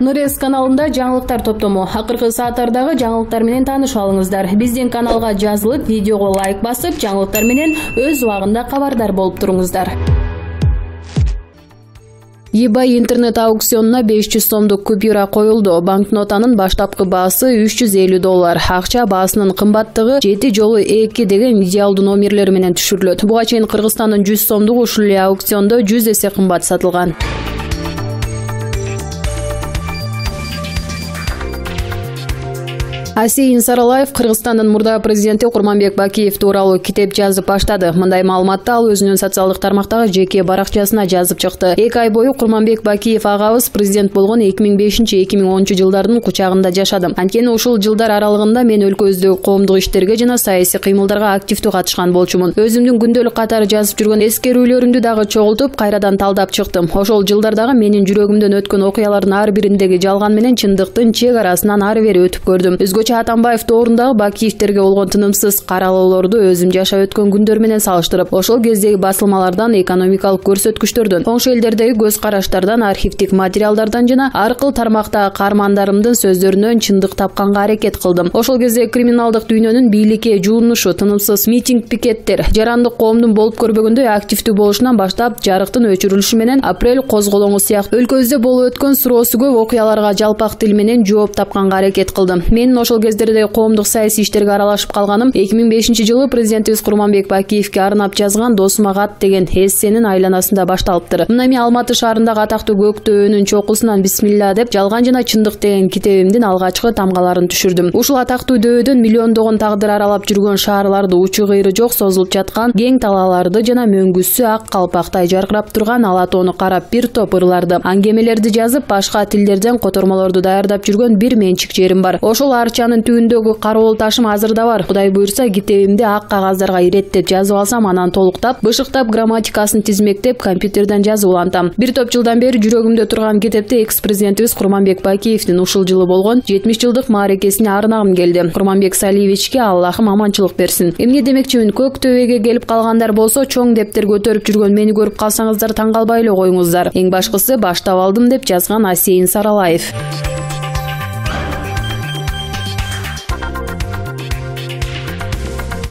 Нурес каналында жаңылыктар топтому. Акыркы сааттардагы жаңылыктар менен таанышып алыңыздар. Биздин каналга жазылып, видеого лайк басып, жаңылыктар менен өз убагында кабардар болуп туруңуздар. eBay интернет аукционуна 500 сомдук купюра коюлду. Банкнотанын баштапкы баасы $350. Акча баасынын кымбаттыгы 7 жолу 2 деген идеалдуу номерлери менен түшүрүлөт. Буга чейин Кыргызстандын 100 сомдугу ушул эле аукциондо 100 эсе кымбат сатылган. Асейин Саралаев Кыргызстандын мурдагы президенти Курманбек Бакиев тууралуу китеп жазып баштады. Мындай маалыматты ал өзүнүн социалдык тармактагы жеке баракчасына жазып чыкты. 2 ай бою Курманбек Бакиев агабыз президент болгон 2005-2010 жылдардын кучагында жашадым. Анткени ушул жылдар аралыгында мен өлкөбүздөгү коомдук иштерге жана саясий кыймылдарга активдүү катышкан болчумун. Өзүмдүн күндөлүк катары жазып жүргөн эскерүүлөрүмдү дагы чогултуп, кайрадан талдап чыктым. Ошол жылдардагы менин жүрөгүмдөн өткөн окуялардын ар бириндеги жалган менен чындыктын чек арасынан ары бери өтүп көрдүм. Атамбаев тоорундагы Бакиевтерге болгон тынымсыз каралоолорду өзүм жашап өткөн күндөр менен салыштырып, ошол кездеги басылмалардан, экономикалык көрсөткүчтөрдөн, коңшу элдердеги көз караштардан, архивдик материалдардан жана аркыл тармактагы каармандарымдын сөздөрүнөн чындык тапканга аракет кылдым. Ошол кезде криминалдык дүйнөнүн бийликке жуунушу, тынымсыз митинг, пикеттер, жарандык коомдун болуп көрбөгөндөй активдүү болушунан баштап, жарыктын өчүрүлүшү менен апрель козголоңу сыяктуу өлкөбүздө болуп өткөн суроосу көп окуяларга жалпак тил менен жооп тапканга аракет кылдым. Мен ошол кездерде коомдук саясий иштерге аралашып калганым 2005-жылы президентибиз Курманбек Бакиевке арнап жазган «Досума кат» деген эссенин айланасында башталыптыр. Мына эми Алматы шаарындагы атактуу Көк төбөнүн чокусунан бисмилла деп жалган жана чындык деген китебимдин алгачкы тамгаларын түшүрдүм. Ушул атактуу дөбөдөн миллиондогон тагдыр аралап жүргөн шаарларды, учу кыйры жок созулуп жаткан кең талааларды жана мөңгүсү ак калпактай жаркырап турган ала тоону карап бир топ ырларды, аңгемелерди жазып, башка тилдерден котормолорду даярдап жүргөн бир менчик жерим бар. Ошол арчанын түбүндөгү кароол ташым азырда бар. Кудай буйрса, китебимди ак кагаздарга иреттеп жазып алсам, анан толуктап, бышыктап, грамматикасын тизмектеп, компьютерден жазып улантам. Бир топ жылдан бери жүрөгүмдө турган китепти экс-президентибиз Курманбек Бакиевдин ушул жылы болгон 70 жылдык мааракесине арнагым келди. Курманбек Салиевичке Аллахым аманчылык берсин. Эмне демекчимин, Көк төбөгө келип калгандар болсо, чоң дептер көтөрүп жүргөн мени көрүп калсаңыздар таң калбай эле коюңуздар. Эң башкысы баштап алдым деп жазган Асейин Саралаев.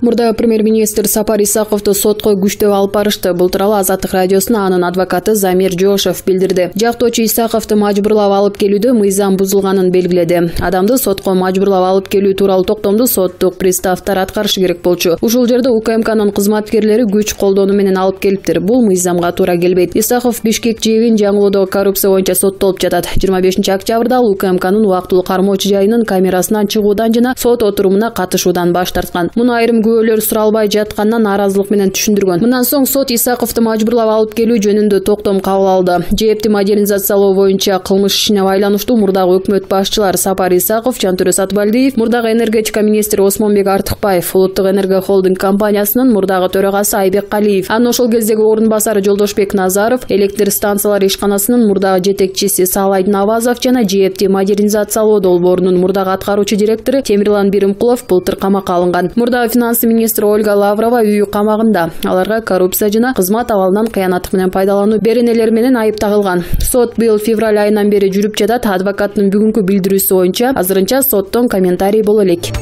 Мурда премьер-министр Сапар Исаковду сотко күчтөп алып барышты. Бул тууралуу Азаттык радиосуна анын адвокаты Замир Жошев билдирди. Жактоочу Исаковду мажбурлап алып келүүдө мыйзам бузулганын белгиледи. Адамды сотко мажбурлап алып келүү тууралуу токтомду соттук приставтар аткарышы керек болчу. Ушул жерде УКМКнын кызматкерлери күч колдонуу менен алып келиптир. Бул мыйзамга туура келбейт. Исаков Бишкек ЖЭБин жаңылоодогу коррупция боюнча соттолуп жатат. 25 октябрда ал УКМКнын убактылуу кармоочу жайынын камерасынан чыгуудан жана сот отурумуна катышуудан баш тарткан. Муну айрым күбөлөр суралбай жаткандан нааразылык менен түшүндүргөн. Мындан соң сот Исаковду мажбурлап алып келүү жөнүндө токтом кабыл алды. ЖЭБти модернизациялоо боюнча кылмыш ишине байланыштуу мурдагы өкмөт башчылар Сапар Исаков, Жантөрө Сатыбалдиев, мурдагы энергетика министри Осмонбек Артыкбаев, Улуттук энерго холдинг компаниясынын мурдагы төрагасы Айбек Калиев, анын ошол кездеги орун басары Жолдошбек Назаров, электр станциялары ишканасынын мурдагы жетекчиси Салайдын Авазов жана ЖЭБти модернизациялоо долбоорунун мурдагы аткаруучу директору Темирлан Биримкулов былтыр камакка алынган. Мурдагы финанс министри Ольга Лаврова үй камагында. Аларга коррупция жана кызмат абалынан кыянаттык менен пайдалануу беренелери менен айып тагылган. Сот быйыл февраль айынан бери жүрүп жатат. Адвокаттын бүгүнкү билдирүүсү боюнча азырынча соттон комментарий боло элек.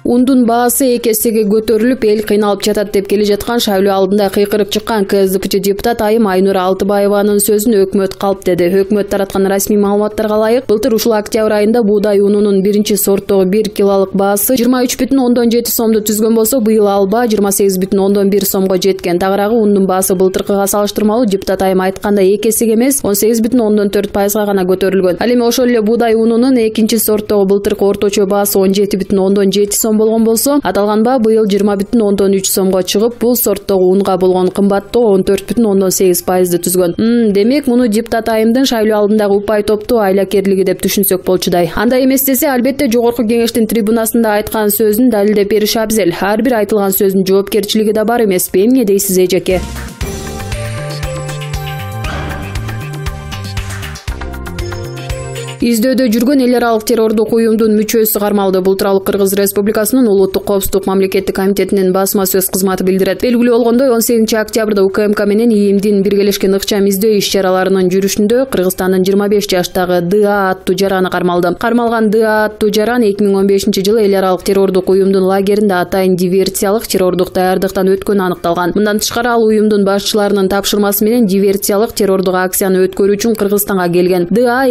Ундун баасы 2 эсеге көтөрүлүп, эл кыйналып жатат деп келе жаткан шайлоо алдында кыйкырып чыккан КСДПчы депутат Айым Айнура Алтыбаеванын сөзүн өкмөт калп деди. Өкмөт тараткан расмий маалыматтарга ылайык, былтыр ушул октябрь айында буудай унунун 1 сорттогу 1 килолук баасы 23,7 сомду түзгөн болсо, быйыл ал баа 28,1 сомго жеткен. Тагыраагы ундун баасы былтыркыга салыштырмалуу депутат Айым айткандай 2 эсеге эмес, 18,4% гана көтөрүлгөн. Ал эми ошол эле буудай унунун 2 сорттогу былтыркы орточо баасы 17,7 сом болгон болсо, аталган баа быйыл 20,3 сомго чыгып, бул сорттогу унга болгон кымбаттоо 14,8% түзгөн. Демек, муну депутат Айымдын шайлоо алдындагы упай топтуу айлакерлиги деп түшүнсөк болчудай. Андай эмес десе, албетте жогорку кеңештин трибунасында айткан сөзүн далилдеп бериши абзел. Ар бир айтылган сөздүн жоопкерчилиги да бар эмеспи? Эмне дейсиз, эжеке? Издөөдө жүргөн эл аралык террордук уюмдун мүчөсү кармалды. Бул тууралуу Кыргыз Республикасынын Улуттук коопсуздук мамлекеттик комитетинин басма сөз кызматы билдирет. Белгилүү болгондой 18 октябрда УКМК менен ИИМдин биргелешкен ыкчам издөө иш-чараларынын жүрүшүндө Кыргызстандын 25 жаштагы ДА аттуу жараны кармалды. Кармалган ДА аттуу жаран 2015-жылы эл аралык террордук уюмдун лагеринде атайын диверсиялык террордук даярдыктан өткөнү аныкталган. Мындан тышкары ал уюмдун башчыларынын тапшырмасы менен диверсиялык террордук акцияны өткөрүү үчүн Кыргызстанга келген. ДА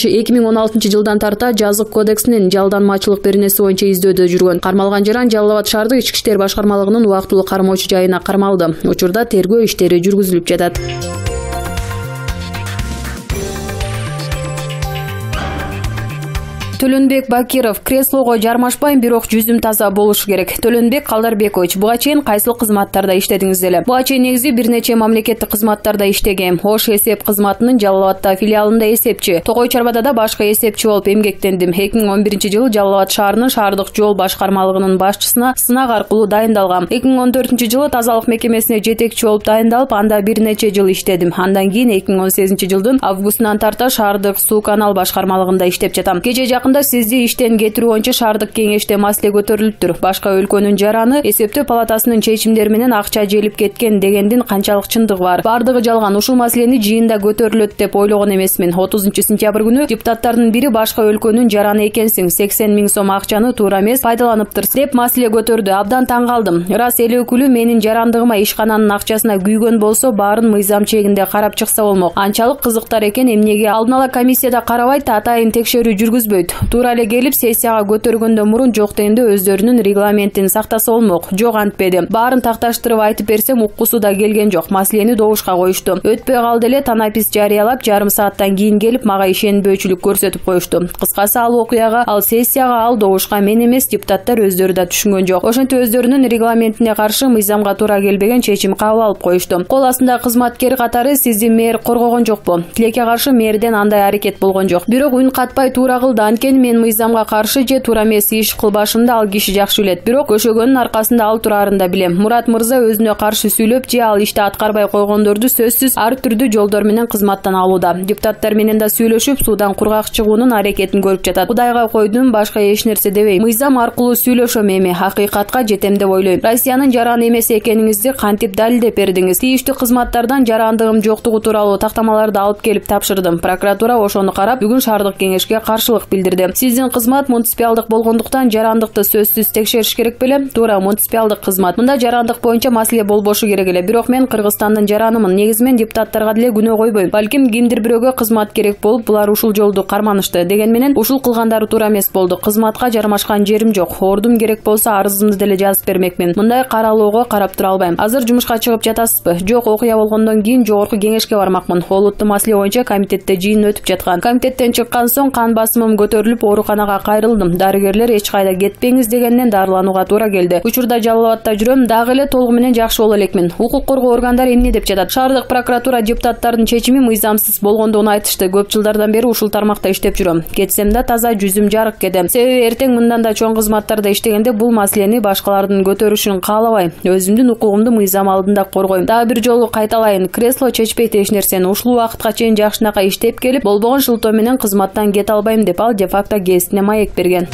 2016 жылдан тарта жазык кодексинин жалданмачылык беренеси боюнча издөөдө жүргөн. Кармалган жаран Жалал Абад шаардык ички иштер башкармалыгынын убактылуу кармоочу жайына кармалды. Учурда тергөө иштери жүргүзүлүп жатат. Төлөнбек Бакиров: креслого жармашпайм, бирок жүзүм таза болушу керек. Төлөнбек Калдарбекович: буга чейин кайсыл кызматтарда иштедиңиз эле? Буга чейин негизи бир нече мамлекеттик кызматтарда иштегем. Ош эсеп кызматынын Жалал Абадта филиалында эсепчи, Токой Чарбада да башка эсепчи болуп эмгектендим. 2011-жылы Жалал Абад шаарынын шаардык жол башкармалыгынын башчысына сынак аркылуу дайындалгам. 2014-жылы тазалык мекемесине жетекчи болуп дайындалып, анда бир нече жыл иштедим. Андан кийин 2018-жылдын августунан тарта шаардык суу канал башкармалыгында иштеп жатам. Кече жакын сизди иштен кетирүү боюнча шаардык кеңеште маселе көтөрүлүптүр. Башка өлкөнүн жараны эсептөө палатасынын чечимдери менен акча желип кеткен дегендин канчалык чындыгы бар? Бардыгы жалган. Ушул маселени жыйында көтөрүлөт деп ойлогон эмесмин. 30-сентябрь күнү депутаттардын бири башка өлкөнүн жараны экенсиң, 80 000 сом акчаны туура эмес пайдаланыптырсың деп маселе көтөрдү. Абдан таң калдым. Рас эл өкүлү менин жарандыгыма ишкананын акчасына күйгөн болсо, баарын мыйзам чегинде карап чыкса болмок. Анчалык кызыктар экен, эмнеге алдын ала комиссияда карабайт, атайын текшерүү жүргүзбөйт? Туура эле келип сессияга көтөргөндөн мурун жок дегенде өздөрүнүн регламентин сактаса болмок. Жок, антпеди. Баарын такташтырып айтып берсем, уккусу да келген жок. Маселени добушка коюшту. Өтпөй калды эле, танапис жарыялап, жарым сааттан кийин келип мага ишенбөөчүлүк көрсөтүп коюшту. Кыскасы, ал окуяга, ал сессияга, ал добушка мен эмес, депутаттар өздөрү да түшүнгөн жок. Ошентип өздөрүнүн регламентине каршы, мыйзамга туура келбеген чечим кабыл алып коюшту. Кол астында кызматкер катары сизди мэр коргогон жокпу? Тилекке каршы мэрден андай аракет болгон жок. Бирок үн катпай туура кылды. Анткени мен мыйзамга каршы же туура эмес иш кылбашымды ал киши жакшы билет. Бирок көшөгөнүн аркасында ал турарын да билем. Мурат мырза өзүнө каршы сүйлөп же ал ишти аткарбай койгондорду сөзсүз ар түрдүү жолдор менен кызматтан алууда. Депутаттар менен да сүйлөшүп, суудан кургак чыгуунун аракетин көрүп жатат. Кудайга койдум, башка эч нерсе дебейм. Мыйзам аркылуу сүйлөшөм, эми акыйкатка жетем деп ойлойм. Россиянын жараны эмес экениңизди кантип далилдеп бердиңиз? Тийиштүү кызматтардан жарандыгым жоктугу тууралуу тактамаларды алып келип тапшырдым. Прокуратура ошону карап, бүгүн шаардык кеңешке каршылык билдирди. Сиздин кызмат муниципалдык болгондуктан жарандыкты сөзсүз текшериш керек беле? Туура, муниципалдык кызмат. Мында жарандык боюнча маселе болбошу керек эле. Бирок мен Кыргызстандын жаранымын. Негизи мен депутаттарга деле күнөө койбойм. Балким кимдир бирөөгө кызмат керек болуп, булар ушул жолду карманышты. Деген менен ушул кылгандары туура эмес болду. Кызматка жармашкан жерим жок. Ордум керек болсо арызымды деле жазып бермекмин. Мындай каралоого карап тура албайм. Азыр жумушка чыгып жатасызбы? Жок, окуя болгондон кийин жогорку кеңешке бармакмын. Олуттуу маселе боюнча комитетте жыйын өтүп жаткан. Комитеттен чыккан соң кан басымым көтөрүлүп, ооруканага кайрылдым. Дарыгерлер эч кайда кетпеңиз дегенден дарыланууга туура келди. Учурда Жалал Абадта жүрөм, дагы эле толугу менен жакшы боло элекмин. Укук коргоо органдары эмне деп жатат? Шаардык прокуратура депутаттардын чечими мыйзамсыз болгондугун айтышты. Көп жылдардан бери ушул тармакта иштеп жүрөм. Кетсем да таза, жүзүм жарык кетем. Себеби эртең мындан да чоң кызматтарда иштегенде бул маселени башкалардын көтөрүшүн каалабайм. Өзүмдүн укугумду мыйзам алдында коргойм. Дагы бир жолу кайталайын, кресло чечпейт эч нерсени. Ушул убакытка чейин жакшынака иштеп келип, болбогон шылтоо менен кызматтан кете албайм деп ал де-факто гезитине маек берген.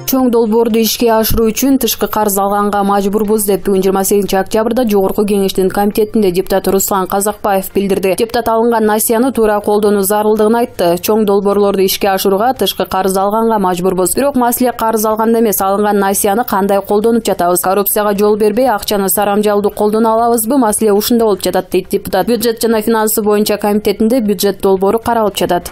Чоң долбоорду ишке ашыруу үчүн тышкы карыз алганга мажбурбуз деп бүгүн 28 октябрда жогорку кеңештин комитетинде депутат Руслан Казакбаев билдирди. Депутат алынган насыяны туура колдонуу зарылдыгын айтты. Чоң долбоорлорду ишке ашырууга тышкы карыз алганга мажбурбуз. Бирок маселе карыз алганда эмес, алынган насыяны кандай колдонуп жатабыз? Коррупцияга жол бербей, акчаны сарамжалдуу колдоно алабызбы? Маселе ушунда болуп жатат, дейт депутат. Бюджет жана финансы боюнча комитетинде бюджет долбоору каралып жатат.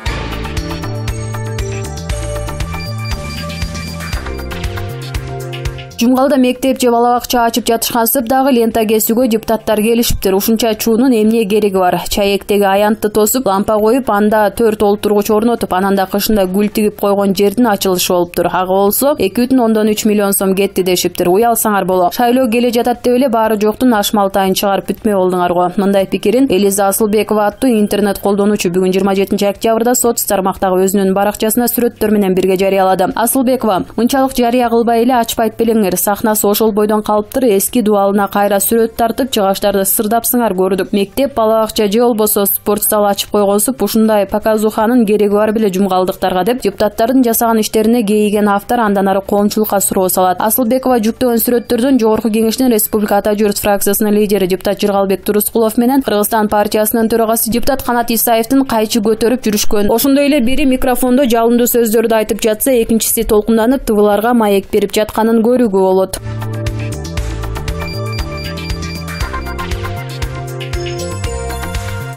Жумгалда мектеп же бала бакча ачып жатышкансып дагы лента кесүүгө депутаттар келишиптир. Ушунча чуунун эмне кереги бар? Чаектеги аянтты тосуп, лампа коюп, анда 4 олтургуч орнотуп, анан да кышында гүл тигип койгон жердин ачылышы болуптур. Ага болсо 2,3 миллион сом кетти дешиптир. Уялсаңар боло. Шайлоо келе жатат деп эле баары жоктун ашмалтайын чыгарып бүтмөй болдуңар го. Мындай пикирин Элиза Асылбекова аттуу интернет колдонуучу бүгүн 27 октябрда соц тармактагы өзүнүн баракчасына сүрөттөр менен бирге жарыялады. Асылбекова: мынчалык жарыя кылбай эле ачпайт белең. келсеңер, сахнасы ошол бойдон калыптыр. Эски дубалына кайра сүрөт тартып, жыгачтарды сырдапсыңар көрдүк. Мектеп, бала бакча же болбосо спорт зал ачып койгонсуп, ушундай показуханын кереги бар беле жумгалдыктарга деп депутаттардын жасаган иштерине кейиген автор андан ары коомчулукка суроо салат. Асылбекова жүктөгөн сүрөттөрдөн Жогорку Кеңештин Республика Ата Журт фракциясынын лидери депутат Жыргалбек Турускулов менен Кыргызстан партиясынын төрагасы депутат Канат Исаевдин кайчы көтөрүп жүрүшкөн. Ошондой эле бири микрофондо жалындуу сөздөрдү айтып жатса, экинчиси толкунданып ТВларга маек берип жатканын көрүүгө болот.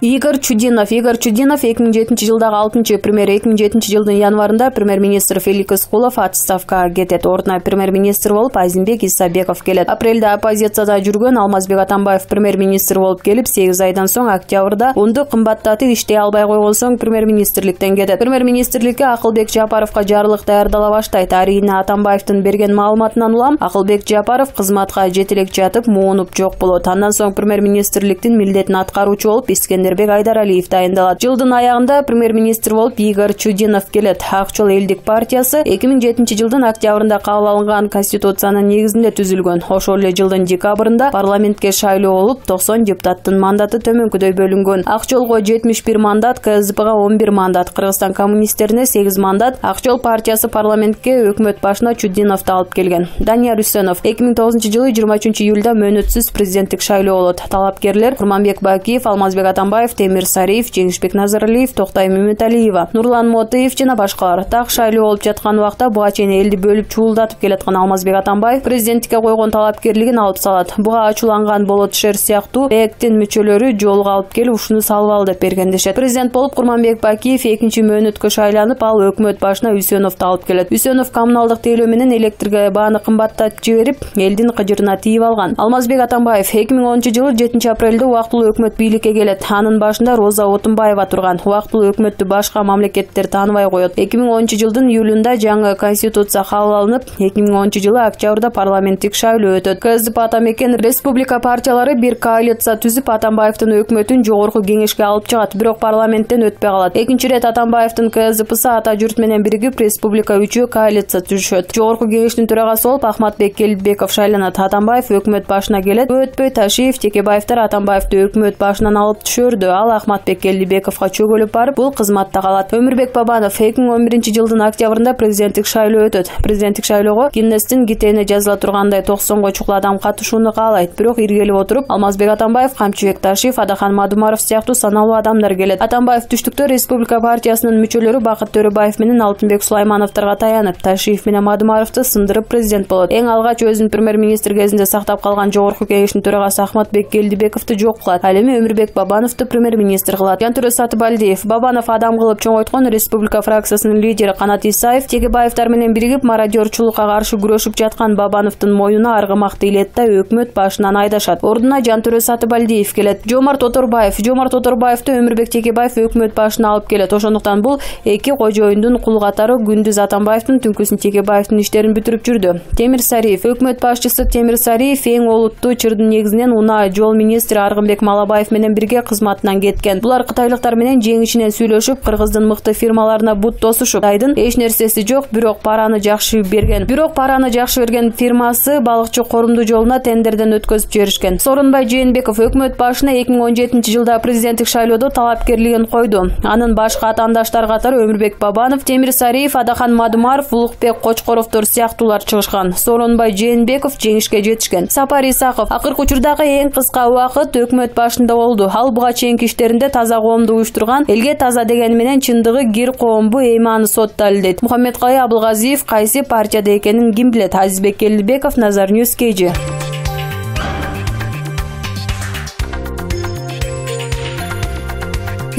Игорь Чудинов 2007 жылдагы 6-премьер, 2007 жылдын январында премьер-министр Фелик Искулов отставкага кетет. Ордуна премьер-министр болуп Азимбек Исабеков келет. Апрелде оппозицияда жүргөн Алмазбек Атамбаев премьер-министр болуп келип, 8 айдан соң октябрда унду кымбаттатып иштей албай койгон соң премьер-министрликтен кетет. Премьер-министрликке Акылбек Жапаровго жарлык даярдала баштайт. Арийне Атамбаевдин берген маалыматынан улам Акылбек Жапаров кызматка жетелек жатып, муунуп жок болот. Андан соң премьер-министрликтин милдетин аткаруучу болуп Искендербек Айдаралиев дайындалат. Жылдын аягында премьер-министр болуп Игорь Чудинов келет. Ак жол элдик партиясы 2007 жылдын октябрында кабыл алынган конституциянын негизинде түзүлгөн. Ошол эле жылдын декабрында парламентке шайлоо болуп 90 депутаттын мандаты төмөнкүдөй бөлүнгөн. Ак жолго 71 мандат, КСДПга 11 мандат, Кыргызстан коммунисттерине 8 мандат. Ак жол партиясы парламентке өкмөт башына Чудиновду алып келген. Данияр Үсөнов 2009 жылы 23 июлда мөөнөтсүз президенттик шайлоо болот. Талапкерлер Курманбек Бакиев, Алмазбек Атамбаев, Темир Сариев, Жеңишбек Назаралиев, Токтай Меметалиева, Нурлан Мотыев жана башкалар. Так шайлоо болуп жаткан убакта буга чейин элди бөлүп чуулдатып келаткан Алмазбек Атамбаев президенттикке койгон талапкерлигин алып салат. Буга ачууланган Болот Шер сыяктуу ээктин мүчөлөрү жолго алып келип ушуну салып ал деп берген дешет. Президент болуп Курманбек Бакиев экинчи мөөнөткө шайланып, ал өкмөт башына Үсөновду алып келет. Үсөнов коммуналдык тейлөө менен электр бааны кымбаттатып жиберип, элдин кыжырына тийип алган. Алмазбек Атамбаев 2010 жылы 7 апрелде убактылуу өкмөт бийликке келет. Анын башында Роза Отунбаева турган. Убактылуу өкмөттү башка мамлекеттер тааныбай коет. 2010 жылдын июлунда жаңы конституция кабыл алынып, 2010 жылы октябрда парламенттик шайлоо өтөт. КСДП Атамекен Республика партиялары бир коалиция түзүп Атамбаевдин өкмөтүн Жогорку Кеңешке алып чыгат, бирок парламенттен өтпөй калат. Экинчи ирет Атамбаевдин КСДПсы Ата Журт менен биригип Республика үчөө коалиция түзүшөт. Жогорку Кеңештин төрагасы болуп Ахматбек Келбеков шайланат. Атамбаев өкмөт башына келет. Өтпөй Ташиев, Текебаевдер Атамбаевди өкмөт башынан алып түшөрдү. Ал Ахматбек Келбековго чөгөлүп барып, бул кызматта калат. Өмүрбек Бабанов 2011 жылдын октябрында президенттик шайлоо өтөт. Президенттик шайлоого Кенестин китене жазыла тургандай 90го чукул адам катышууну каалайт. Бирок иргелип отуруп, Алмазбек Атамбаев, Камчыбек Ташиев, Адахан Мадумаров сыяктуу саналуу адамдар келет. Атамбаев түштүктө Республика партиясынын мүчөлөрү Бакыт Төрөбаев менен Алтынбек Сулаймановторго таянып, Ташиев менен Мадумаровду сындырып президент болот. Эң алгач өзүн премьер-министр кезинде сактап калган Жогорку Кеңештин төрагасы Ахматбек Келдибековду жок кылат. Ал эми Өмүрбек Бабановду премьер-министр кылат. Жантүрө Сатыбалдиев, Бабанов адам кылып чоңойткон Республика фракциясынын лидери Канат Исаев Текебаевдар менен биригип мародёрчулукка каршы күрөшүп жаткан Бабановдун моюна аргымакты илет да өкмөт башынан айдашат. Ордуна Жантүрө Сатыбалдиев келет. Жомарт Оторбаевду Өмүрбек Текебаев өкмөт башына алып келет. Ошондуктан бул эки кожоюндун кул катары күндүз Атамбаевдин, түнкүсүн Текебаевдин иштерин бүтүрүп жүрдү. Темир Сариев, өкмөт башчысы Темир Сариев эң олуттуу чырдын негизинен унаа жол министри Аргынбек Малабаев менен бирге кызматынан кеткен. Булар кытайлыктар менен жеңишинен сүйлөшүп, Кыргыздын мыкты фирмаларына бут тосушуп, Кытайдын эч нерсеси жок, бирок параны жакшы берген фирмасы балыкчы корумду жолуна тендерден өткөзүп жиберишкен. Сооронбай Жээнбеков өкмөт башына 2017 жылда президенттик шайлоодо талапкерлигин койду. Анын башка атаандаштар катары Өмүрбек Бабанов, Темир Сариев, Адахан Мадумаров, Улукбек Кочкоровдор сыяктуулар чыгышкан. Сооронбай Жээнбеков жеңишке жетишкен. Сапар Исаков акыркы учурдагы эң кыска убакыт өкмөт башында болду. Ал буга чейинки иштеринде таза коомду уюштурган, элге таза дегени менен чындыгы кир коомбу эйманы сотталды дейт. Мухаммедкалый Абылгазиев кайсы партияда экенин ким билет? Азизбек Келдибеков, Назар Ньюс, KG.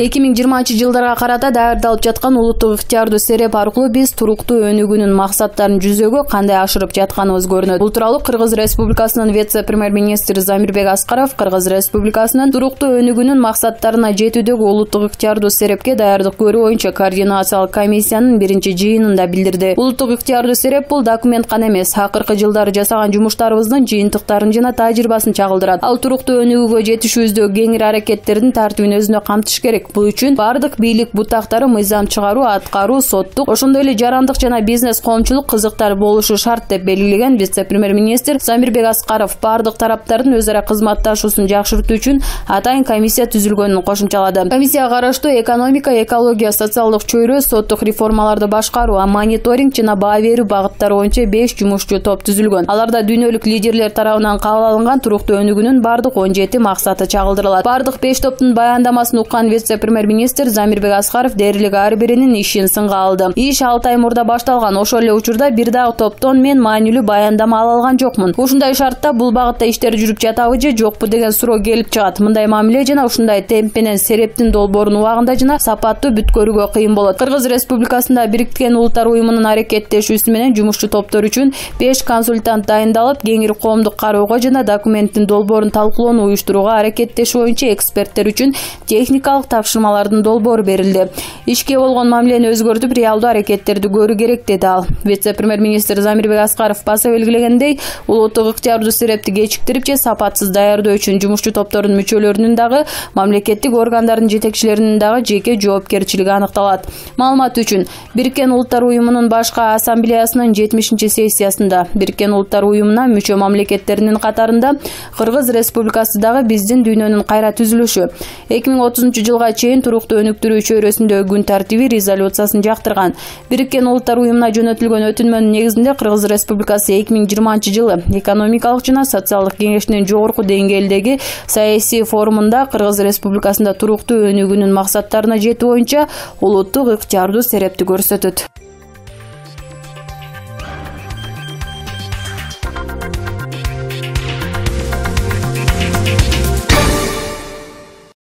2020 жылдарга карата даярдалып жаткан улуттук ыктыярдуу сереп аркылуу биз туруктуу өнүгүүнүн максаттарын жүзөгө кандай ашырып жатканыбыз көрүнөт. Бул тууралуу Кыргыз Республикасынын вице-премьер-министри Замирбек Аскаров Кыргыз Республикасынын туруктуу өнүгүүнүн максаттарына жетүүдөгү улуттук ыктыярдуу серепке даярдык көрүү боюнча координациялык комиссиянын биринчи жыйынында билдирди. Улуттук ыктыярдуу сереп бул документ гана эмес, акыркы жылдары жасаган жумуштарыбыздын жыйынтыктарын жана тажрыйбасын чагылдырат. Ал туруктуу өнүгүүгө жетишүүбүздө кеңири аракеттердин тартибин өзүнө камтыш керек. керек. Бул үчүн бардык бийлик бутактары мыйзам чыгаруу, аткаруу, соттук, ошондой эле жарандык жана бизнес коомчулук кызыктар болушу шарт деп белгилеген вице-премьер-министр Замирбек Аскаров бардык тараптардын өз ара кызматташуусун жакшыртуу үчүн атайын комиссия түзүлгөнүн кошумчалады. Комиссияга караштуу экономика, экология, социалдык чөйрө, соттук реформаларды башкаруу, мониторинг жана баа берүү багыттары боюнча 5 жумушчу топ түзүлгөн. Аларда дүйнөлүк лидерлер тарабынан кабыл алынган туруктуу өнүгүүнүн бардык 17 максаты чагылдырылат. Бардык 5 топтун баяндамасын уккан вице-премьер-министр Замирбек Аскаров дээрлик ар биринин ишин сынга алды. Иш 6 ай мурда башталган. Ошол эле учурда бир дагы топтон мен маанилүү баяндама ала алган жокмун. Ушундай шартта бул багытта иштер жүрүп жатабы же жокпу деген суроо келип чыгат. Мындай мамиле жана ушундай темп менен серептин долбоорун убагында жана сапаттуу бүткөрүүгө кыйын болот. Кыргыз Республикасында Бириккен Улуттар уюмунун аракеттешүүсү менен жумушчу топтор үчүн 5 консультант дайындалып, кеңири коомдук кароого жана документтин долбоорун талкуулоону уюштурууга аракеттешүү боюнча эксперттер үчүн техникалык тапшырмалардын долбоору берилди. Ишке болгон мамилени өзгөртүп, реалдуу аракеттерди көрүү керек деди ал. Вице-премьер-министр Замирбек Аскаров баса белгилегендей, улуттук ыктыярдуу серепти кечиктирип же сапатсыз даярдоо үчүн жумушчу топтордун мүчөлөрүнүн дагы, мамлекеттик органдардын жетекчилеринин дагы жеке жоопкерчилиги аныкталат. Маалымат үчүн, Бириккен Улуттар уюмунун башкы ассамблеясынын 70-сессиясында Бириккен Улуттар уюмуна мүчө мамлекеттеринин катарында Кыргыз Республикасы дагы биздин дүйнөнүн кайра түзүлүшү 2030 жылга чейин туруктуу өнүктүрүү чөйрөсүндө күн тартиби резолюциясын жактырган. Бириккен Улуттар уюмуна жөнөтүлгөн өтүнмөнүн негизинде Кыргыз Республикасы 2020 жылы экономикалык жана социалдык кеңешинин жогорку деңгээлдеги саясий форумунда Кыргыз Республикасында туруктуу өнүгүүнүн максаттарына жетүү боюнча улуттук ыктыярдуу серепти көрсөтөт.